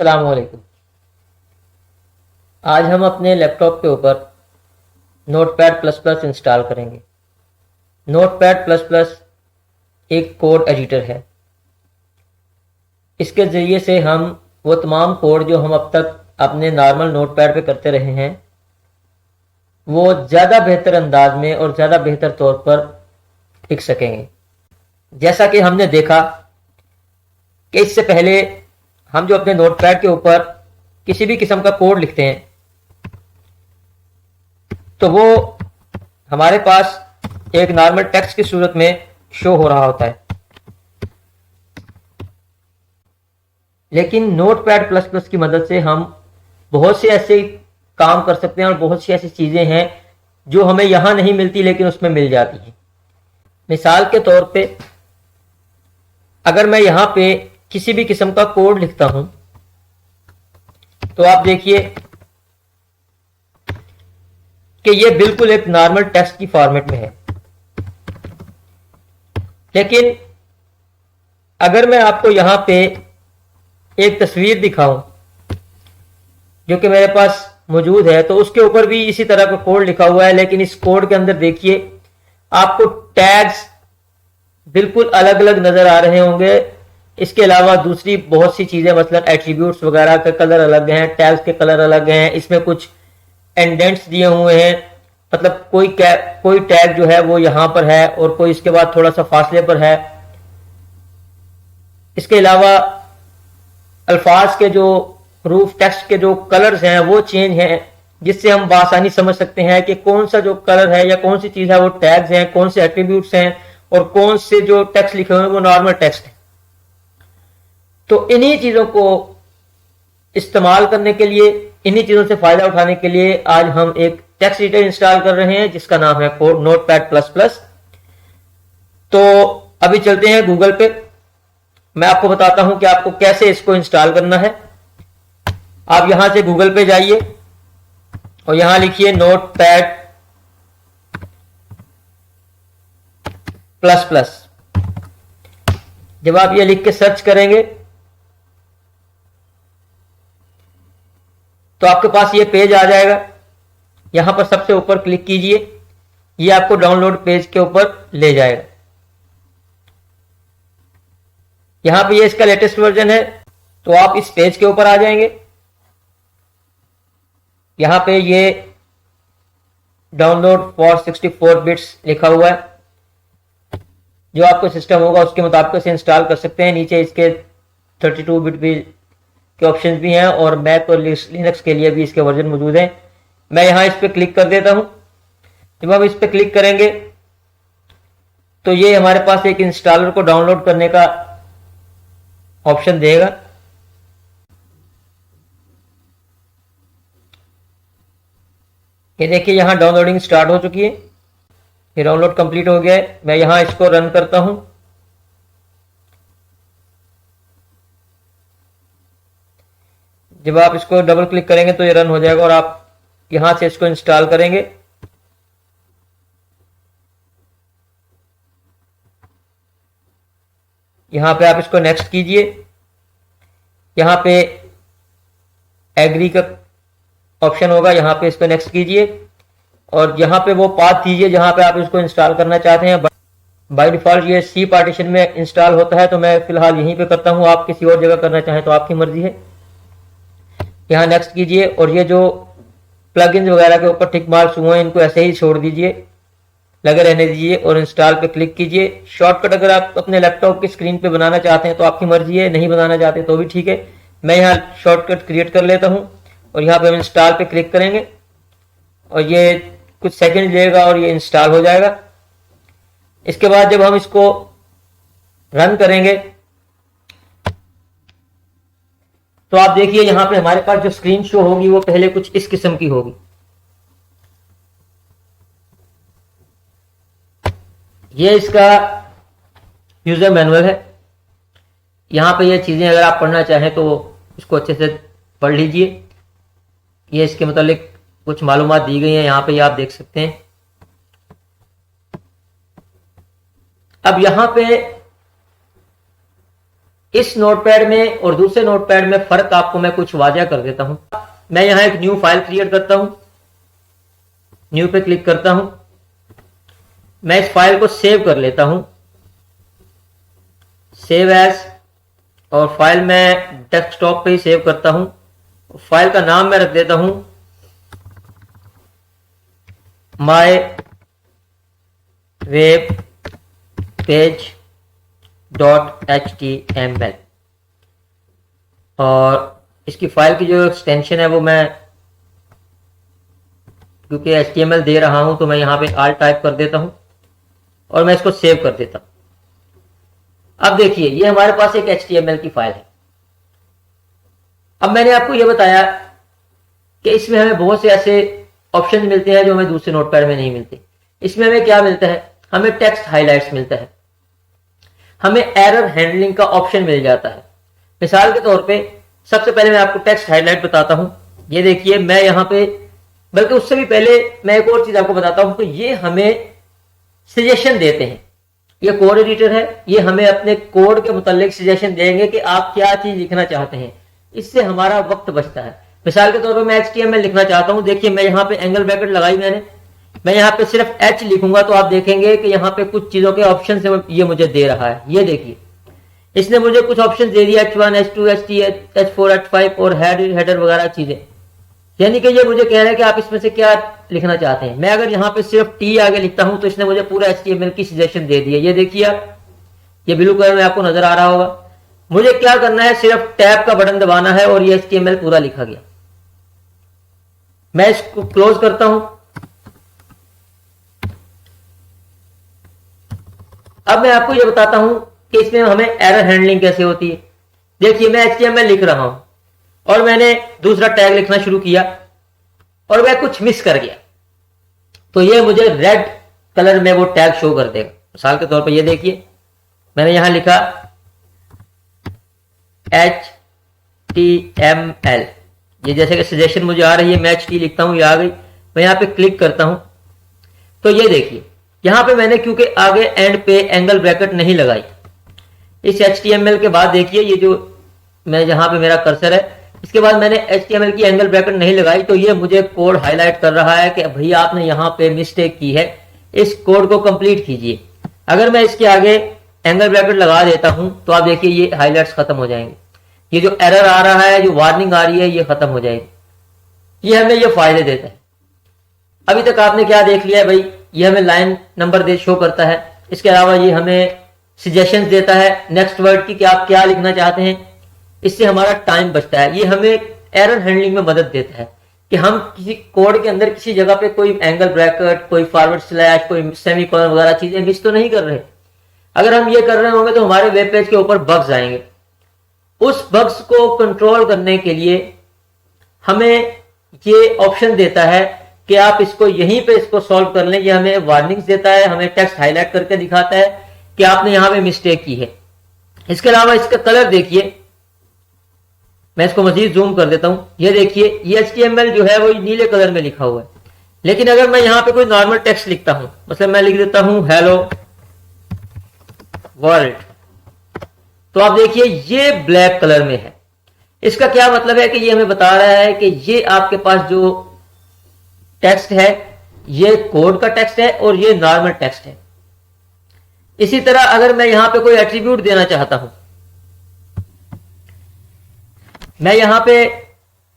अस्सलामुअलैकुम। आज हम अपने लैपटॉप के ऊपर नोटपैड प्लस प्लस इंस्टॉल करेंगे। नोटपैड प्लस प्लस एक कोड एडिटर है। इसके ज़रिए से हम वो तमाम कोड जो हम अब तक अपने नॉर्मल नोटपैड पे करते रहे हैं वो ज़्यादा बेहतर अंदाज में और ज़्यादा बेहतर तौर पर लिख सकेंगे। जैसा कि हमने देखा कि इससे पहले हम जो अपने नोटपैड के ऊपर किसी भी किस्म का कोड लिखते हैं तो वो हमारे पास एक नॉर्मल टेक्स्ट की सूरत में शो हो रहा होता है, लेकिन नोटपैड प्लस प्लस की मदद से हम बहुत से ऐसे काम कर सकते हैं और बहुत सी ऐसी चीज़ें हैं जो हमें यहाँ नहीं मिलती लेकिन उसमें मिल जाती हैं। मिसाल के तौर पे अगर मैं यहाँ पे किसी भी किस्म का कोड लिखता हूं तो आप देखिए कि ये बिल्कुल एक नॉर्मल टेक्स्ट की फॉर्मेट में है, लेकिन अगर मैं आपको यहां पे एक तस्वीर दिखाऊं जो कि मेरे पास मौजूद है तो उसके ऊपर भी इसी तरह का कोड लिखा हुआ है, लेकिन इस कोड के अंदर देखिए आपको टैग्स बिल्कुल अलग अलग नजर आ रहे होंगे। इसके अलावा दूसरी बहुत सी चीजें मतलब एट्रीब्यूट्स वगैरह के कलर अलग हैं, टैग्स के कलर अलग हैं, इसमें कुछ एंडेंट्स दिए हुए हैं, मतलब कोई टैग जो है वो यहां पर है और कोई इसके बाद थोड़ा सा फासले पर है। इसके अलावा अल्फाज के जो हरूफ टेक्स्ट के जो कलर्स हैं वो चेंज हैं, जिससे हम बासानी समझ सकते हैं कि कौन सा जो कलर है या कौन सी चीज है वो टैग्स हैं, कौन से एट्रीब्यूट्स हैं और कौन से जो टेक्स्ट लिखे हुए हैं वो नॉर्मल टेक्स्ट है। तो इन्हीं चीजों को इस्तेमाल करने के लिए, इन्हीं चीजों से फायदा उठाने के लिए आज हम एक टेक्स्ट एडिटर इंस्टॉल कर रहे हैं जिसका नाम है कोड नोटपैड प्लस प्लस। तो अभी चलते हैं गूगल पे। मैं आपको बताता हूं कि आपको कैसे इसको इंस्टॉल करना है। आप यहां से गूगल पे जाइए और यहां लिखिए नोटपैड प्लस प्लस। जब आप ये लिख के सर्च करेंगे तो आपके पास ये पेज आ जाएगा। यहां पर सबसे ऊपर क्लिक कीजिए, ये आपको डाउनलोड पेज के ऊपर ले जाएगा। यहां पे ये इसका लेटेस्ट वर्जन है तो आप इस पेज के ऊपर आ जाएंगे। यहां पे ये डाउनलोड फॉर 64 बिट्स लिखा हुआ है, जो आपको सिस्टम होगा उसके मुताबिक से इंस्टॉल कर सकते हैं। नीचे इसके 32 बिट भी के ऑप्शन भी हैं और मैक और लिनक्स के लिए भी इसके वर्जन मौजूद हैं। मैं यहां इस पर क्लिक कर देता हूं। जब हम इस पर क्लिक करेंगे तो ये हमारे पास एक इंस्टॉलर को डाउनलोड करने का ऑप्शन देगा। ये देखिए यहां डाउनलोडिंग स्टार्ट हो चुकी है, ये डाउनलोड कंप्लीट हो गया है। मैं यहां इसको रन करता हूं। जब आप इसको डबल क्लिक करेंगे तो ये रन हो जाएगा और आप यहां से इसको इंस्टॉल करेंगे। यहां पे आप इसको नेक्स्ट कीजिए। यहां पे एग्री का ऑप्शन होगा, यहां पे इसको नेक्स्ट कीजिए और यहां पे वो पाथ दीजिए जहां पे आप इसको इंस्टॉल करना चाहते हैं। बाय डिफॉल्ट ये सी पार्टीशन में इंस्टॉल होता है तो मैं फिलहाल यहीं पे करता हूं। आप किसी और जगह करना चाहें तो आपकी मर्जी है। यहाँ नेक्स्ट कीजिए और ये जो प्लगइन्स वगैरह के ऊपर टिक मार्क्स हुए हैं इनको ऐसे ही छोड़ दीजिए, लगे रहने दीजिए और इंस्टॉल पे क्लिक कीजिए। शॉर्टकट अगर आप अपने लैपटॉप की स्क्रीन पे बनाना चाहते हैं तो आपकी मर्जी है, नहीं बनाना चाहते तो भी ठीक है। मैं यहाँ शॉर्टकट क्रिएट कर लेता हूँ और यहाँ पे हम इंस्टॉल पे क्लिक करेंगे और ये कुछ सेकंड लेगा और ये इंस्टॉल हो जाएगा। इसके बाद जब हम इसको रन करेंगे तो आप देखिए यहां पे हमारे पास जो स्क्रीन शो होगी वो पहले कुछ इस किस्म की होगी। ये इसका यूजर मैनुअल है। यहां पे ये चीजें अगर आप पढ़ना चाहें तो इसको अच्छे से पढ़ लीजिए। ये इसके मतलब कुछ मालूमात दी गई हैं, यहां पे आप देख सकते हैं। अब यहां पे इस नोटपैड में और दूसरे नोटपैड में फर्क आपको मैं कुछ वाज़ह कर देता हूं। मैं यहां एक न्यू फाइल क्रिएट करता हूं, न्यू पे क्लिक करता हूं, मैं इस फाइल को सेव कर लेता हूं, सेव एज, और फाइल मैं डेस्कटॉप पे ही सेव करता हूं। फाइल का नाम मैं रख देता हूं माय वेब पेज .html, और इसकी फाइल की जो एक्सटेंशन है वो मैं, क्योंकि HTML दे रहा हूं तो मैं यहां पे आल टाइप कर देता हूं और मैं इसको सेव कर देता हूं। अब देखिए ये हमारे पास एक HTML की फाइल है। अब मैंने आपको ये बताया कि इसमें हमें बहुत से ऐसे ऑप्शन मिलते हैं जो हमें दूसरे नोटपैड में नहीं मिलते। इसमें हमें क्या मिलता है, हमें टेक्स्ट हाइलाइट्स मिलता है, हमें एरर हैंडलिंग का ऑप्शन मिल जाता है। मिसाल के तौर पे सबसे पहले मैं आपको टेक्स्ट हाइलाइट बताता हूं। ये देखिए मैं यहां पे, बल्कि उससे भी पहले मैं एक और चीज आपको बताता हूं कि ये हमें सजेशन देते हैं। ये कोड एडिटर है, ये हमें अपने कोड के मुतालिक सजेशन देंगे कि आप क्या चीज लिखना चाहते हैं। इससे हमारा वक्त बचता है। मिसाल के तौर पर मैं HTML लिखना चाहता हूं, देखिए मैं यहाँ पे एंगल ब्रैकेट लगाई मैंने, मैं यहाँ पे सिर्फ H लिखूंगा तो आप देखेंगे कि यहाँ पे कुछ चीजों के ऑप्शन से ये मुझे दे रहा है। ये देखिए इसने मुझे कुछ ऑप्शन दे दिया, H1, H2, HT, H4, H5 और हेडर वगैरह चीजें। यानी कि ये मुझे कह रहा है कि आप इसमें से क्या लिखना चाहते हैं। मैं अगर यहाँ पे सिर्फ T आगे लिखता हूं तो इसने मुझे पूरा HTML की सजेशन दे दी है। ये देखिए आप, ये ब्लू कलर में आपको नजर आ रहा होगा। मुझे क्या करना है, सिर्फ टैब का बटन दबाना है और ये HTML पूरा लिखा गया। मैं इसको क्लोज करता हूं। अब मैं आपको यह बताता हूं कि इसमें हमें एरर हैंडलिंग कैसे होती है। देखिए मैं HTML लिख रहा हूं और मैंने दूसरा टैग लिखना शुरू किया और मैं कुछ मिस कर गया तो ये मुझे रेड कलर में वो टैग शो कर देगा। मिसाल के तौर पर ये देखिए मैंने यहां लिखा HTML, ये जैसे कि सजेशन मुझे आ रही है, मैं HT लिखता हूं, ये आ गई। मैं यहां पे क्लिक करता हूं तो ये देखिए यहां पे मैंने क्योंकि आगे एंड पे एंगल ब्रैकेट नहीं लगाई, इस HTML के बाद देखिए ये जो मैं जहां पे मेरा कर्सर है इसके बाद मैंने HTML की एंगल ब्रैकेट नहीं लगाई तो ये मुझे कोड हाईलाइट कर रहा है कि भैया आपने यहां पे मिस्टेक की है, इस कोड को कंप्लीट कीजिए। अगर मैं इसके आगे एंगल ब्रैकेट लगा देता हूं तो आप देखिए ये हाईलाइट्स खत्म हो जाएंगे, ये जो एरर आ रहा है, जो वार्निंग आ रही है, ये खत्म हो जाएगी। ये हमें ये फायदे देता है। अभी तक आपने क्या देख लिया है भाई, ये हमें लाइन नंबर दे शो करता है। इसके अलावा ये हमें सजेशंस देता है नेक्स्ट वर्ड की कि आप क्या लिखना चाहते हैं। इससे हमारा टाइम बचता है। ये हमें एरर हैंडलिंग में मदद देता है कि हम किसी कोड के अंदर किसी जगह पे कोई एंगल ब्रैकेट, कोई फॉरवर्ड स्लैश, कोई सेमीकोलन वगैरह चीजें मिस तो नहीं कर रहे। अगर हम ये कर रहे होंगे तो हमारे वेब पेज के ऊपर बग्स आएंगे। उस बग्स को कंट्रोल करने के लिए हमें ये ऑप्शन देता है कि आप इसको यहीं पे इसको सॉल्व कर लें। ये हमें वार्निंग्स देता है, हमें टेक्स्ट हाईलाइट करके दिखाता है कि आपने यहां पे मिस्टेक की है। इसके अलावा इसका कलर देखिए, मैं इसको मजीद जूम कर देता हूं। ये देखिए ये HTML जो है वो नीले कलर में लिखा हुआ है, लेकिन अगर मैं यहां पे कोई नॉर्मल टेक्स्ट लिखता हूं, मतलब मैं लिख देता हूं हेलो वर्ल्ड, तो आप देखिए ये ब्लैक कलर में है। इसका क्या मतलब है कि ये हमें बता रहा है कि ये आपके पास जो टेक्स्ट है ये कोड का टेक्स्ट है और ये नॉर्मल टेक्स्ट है। इसी तरह अगर मैं यहां पे कोई एट्रीब्यूट देना चाहता हूं, मैं यहां पे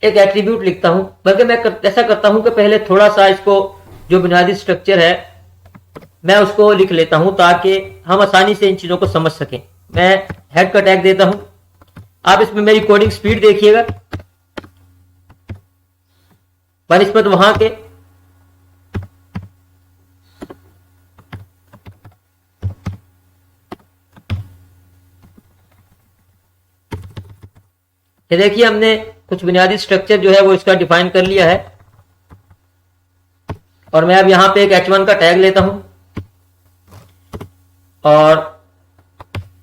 एक एट्रीब्यूट लिखता हूं, बल्कि मैं ऐसा करता हूं कि पहले थोड़ा सा इसको जो बुनियादी स्ट्रक्चर है मैं उसको लिख लेता हूं ताकि हम आसानी से इन चीजों को समझ सकें। मैं हेड का टैग देता हूं। आप इसमें मेरी कोडिंग स्पीड देखिएगा बनिस्बत वहां के। ये देखिए हमने कुछ बुनियादी स्ट्रक्चर जो है वो इसका डिफाइन कर लिया है और मैं अब यहां पे एक H1 का टैग लेता हूं और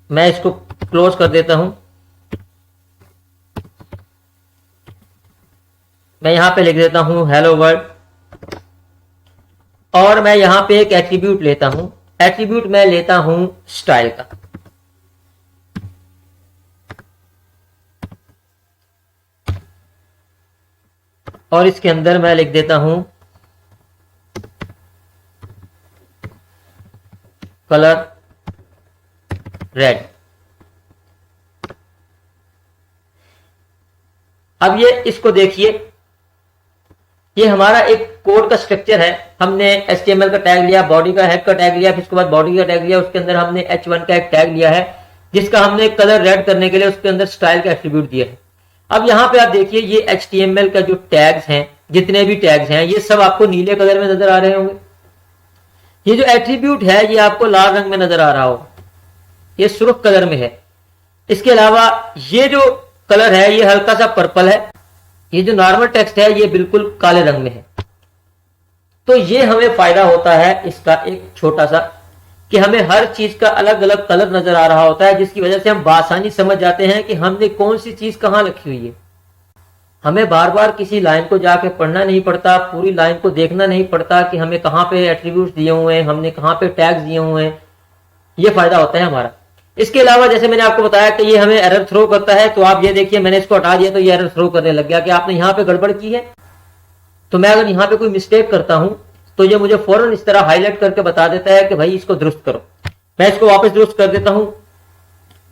मैं इसको क्लोज कर देता हूं। मैं यहां पे लिख देता हूं हेलो वर्ल्ड और मैं यहां पे एक एट्रीब्यूट लेता हूं। एट्रीब्यूट मैं लेता हूं स्टाइल का। और इसके अंदर मैं लिख देता हूं कलर रेड। अब ये इसको देखिए, ये हमारा एक कोड का स्ट्रक्चर है। हमने HTML का टैग लिया, बॉडी का हेड का टैग लिया, फिर उसके बाद बॉडी का टैग लिया, उसके अंदर हमने H1 का एक टैग लिया है जिसका हमने कलर रेड करने के लिए उसके अंदर स्टाइल का एट्रीब्यूट दिया है। अब यहां पे आप देखिए ये HTML का जो टैग्स हैं, जितने भी टैग्स हैं, ये सब आपको नीले कलर में नजर आ रहे होंगे। ये जो एट्रीब्यूट है ये आपको लाल रंग में नजर आ रहा होगा, ये सुर्ख कलर में है। इसके अलावा ये जो कलर है ये हल्का सा पर्पल है, ये जो नॉर्मल टेक्स्ट है ये बिल्कुल काले रंग में है। तो ये हमें फायदा होता है इसका एक छोटा सा, कि हमें हर चीज का अलग अलग कलर नजर आ रहा होता है, जिसकी वजह से हम बासानी समझ जाते हैं कि हमने कौन सी चीज कहां लिखी हुई है। हमें बार बार किसी लाइन को जाके पढ़ना नहीं पड़ता, पूरी लाइन को देखना नहीं पड़ता कि हमें कहां पे एट्रीब्यूट्स दिए हुए हैं, हमने कहां पे टैग्स दिए हुए हैं। ये फायदा होता है हमारा। इसके अलावा जैसे मैंने आपको बताया कि ये हमें एरर थ्रो करता है, तो आप ये देखिए मैंने इसको हटा दिया तो ये एरर थ्रो करने लग गया कि आपने यहां पे गड़बड़ की है। तो मैं अगर यहां पे कोई मिस्टेक करता हूं तो ये मुझे फौरन इस तरह हाईलाइट करके बता देता है कि भाई इसको दुरुस्त करो। मैं इसको वापस दुरुस्त कर देता हूं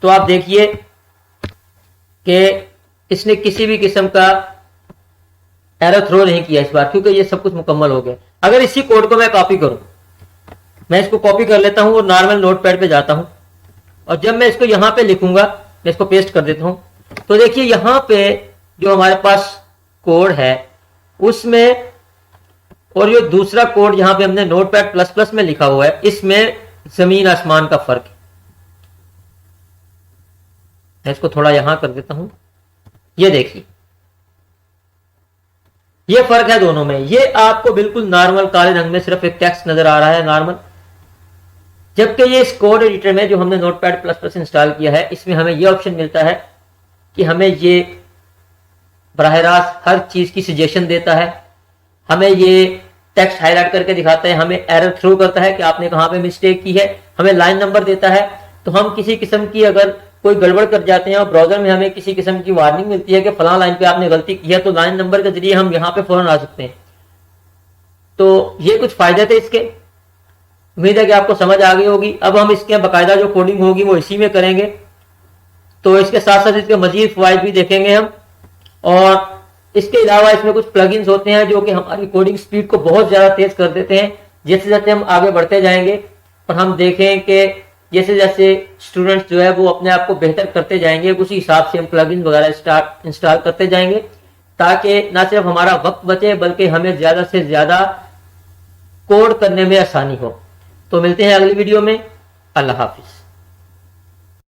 तो आप देखिए कि इसने किसी भी किस्म का एरर थ्रो नहीं किया इस बार, क्योंकि ये सब कुछ मुकम्मल हो गया। अगर इसी कोड को मैं कॉपी करूं, मैं इसको कॉपी कर लेता हूं और नॉर्मल नोटपैड पे जाता हूं, और जब मैं इसको यहां पे लिखूंगा, मैं इसको पेस्ट कर देता हूं, तो देखिए यहां पे जो हमारे पास कोड है उसमें, और ये दूसरा कोड यहां पे हमने नोटपैड प्लस प्लस में लिखा हुआ है, इसमें जमीन आसमान का फर्क है। मैं इसको थोड़ा यहां कर देता हूं, ये देखिए ये फर्क है दोनों में। ये आपको बिल्कुल नॉर्मल काले रंग में सिर्फ एक टेक्स्ट नजर आ रहा है नॉर्मल, जबकि ये इस कोड एडिटर में जो हमने नोटपैड प्लस प्लस इंस्टॉल किया है इसमें हमें ये ऑप्शन मिलता है कि हमें ये बराह रास्त हर चीज की सजेशन देता है, हमें ये टेक्स्ट हाईलाइट करके दिखाता है, हमें एरर थ्रो करता है कि आपने कहां पे मिस्टेक की है, हमें लाइन नंबर देता है। तो हम किसी किस्म की अगर कोई गड़बड़ कर जाते हैं और ब्राउजर में हमें किसी किस्म की वार्निंग मिलती है कि फलां लाइन पे आपने गलती की है, तो लाइन नंबर के जरिए हम यहां पे फौरन आ सकते हैं। तो ये कुछ फायदे थे इसके। उम्मीद है कि आपको समझ आ गई होगी। अब हम इसके बाकायदा जो कोडिंग होगी वो इसी में करेंगे, तो इसके साथ साथ इसके मजीद फायदे भी देखेंगे हम। और इसके अलावा इसमें कुछ प्लगइन्स होते हैं जो कि हमारी कोडिंग स्पीड को बहुत ज्यादा तेज कर देते हैं। जैसे जैसे हम आगे बढ़ते जाएंगे और हम देखें कि जैसे जैसे स्टूडेंट्स जो है वो अपने आप को बेहतर करते जाएंगे, उसी हिसाब से हम प्लगइन वगैरह इंस्टॉल करते जाएंगे, ताकि ना सिर्फ हमारा वक्त बचे बल्कि हमें ज्यादा से ज्यादा कोड करने में आसानी हो। तो मिलते हैं अगली वीडियो में। अल्लाह हाफिज।